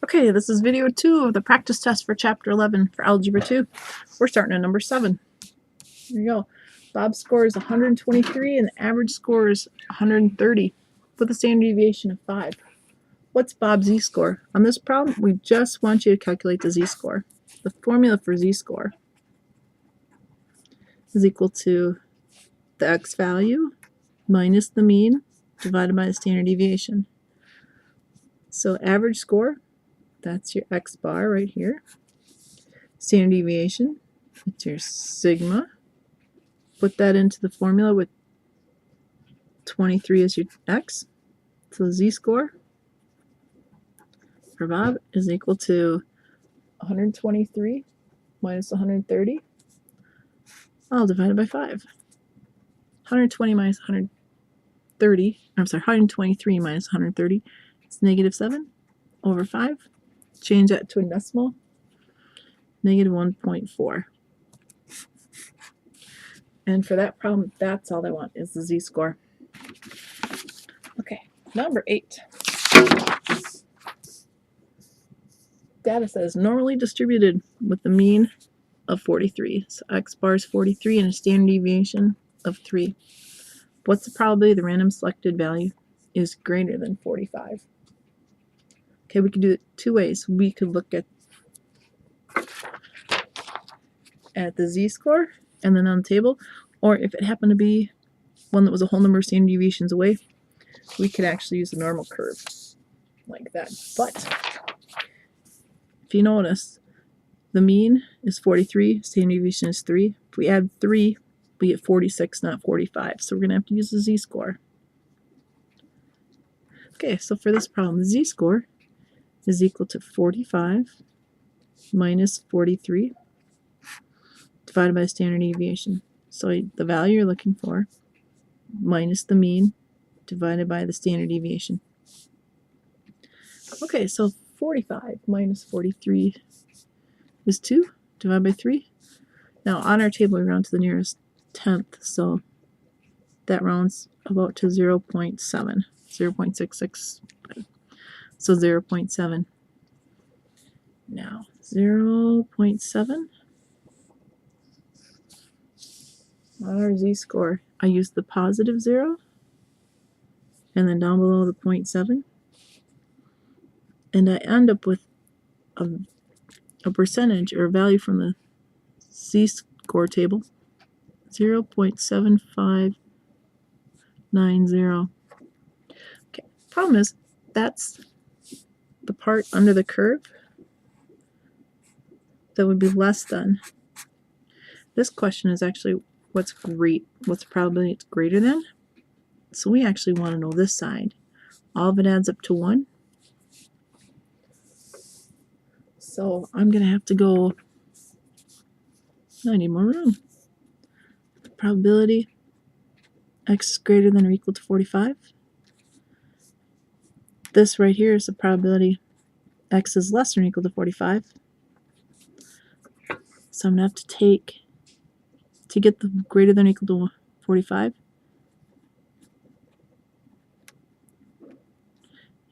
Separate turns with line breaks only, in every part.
Okay, this is video 2 of the practice test for chapter 11 for Algebra 2. We're starting at number 7. There you go. Bob's score is 123 and the average score is 130 with a standard deviation of 5. What's Bob's z-score? On this problem, we just want you to calculate the z-score. The formula for z-score is equal to the x value minus the mean divided by the standard deviation. So average score, that's your x bar right here. Standard deviation, it's your sigma. Put that into the formula with 23 as your x. So the z-score for Bob is equal to 123 minus 130, all divided by 5. 120 minus 130, I'm sorry, 123 minus 130 is negative 7 over 5. Change that to a decimal, negative 1.4. And for that problem, that's all I want is the z-score. Okay, number 8. Data says normally distributed with the mean of 43. So x bar is 43 and a standard deviation of 3. What's the probability the random selected value is greater than 45? Okay, we could do it two ways. We could look at the z-score and then on the table, or if it happened to be one that was a whole number of standard deviations away, we could actually use the normal curve like that. But if you notice, the mean is 43, standard deviation is 3. If we add 3, we get 46, not 45. So we're going to have to use the z-score. Okay, so for this problem, the z-score is equal to 45 minus 43 divided by the standard deviation. So the value you're looking for minus the mean divided by the standard deviation. Okay, so 45 minus 43 is 2 divided by 3. Now on our table we round to the nearest tenth, so that rounds about to 0.7, 0.66, so 0.7. Now 0.7 on our z-score, I use the positive 0 and then down below the 0.7, and I end up with a percentage or a value from the z-score table, 0.7590. Okay, problem is that's the part under the curve that would be less than. This question is actually what's the probability it's greater than. So we actually want to know this side. All of it adds up to 1. So I'm going to have to go, I need more room. The probability x is greater than or equal to 45. This right here is the probability x is less than or equal to 45. So I'm going to have to take, to get the greater than or equal to 45,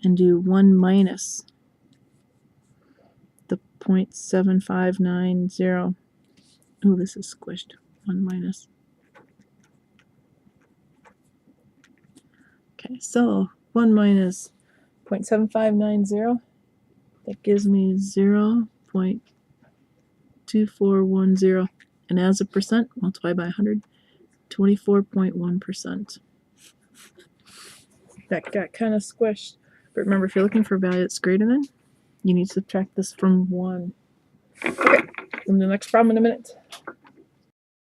and do 1 minus the 0.7590. Oh, this is squished. 1 minus. Okay, so 1 minus 0.7590, that gives me 0.2410, and as a percent, multiply by 100, 24.1%. That got kind of squished, but remember, if you're looking for a value that's greater than, you need to subtract this from 1. Okay, we'll do the next problem in a minute.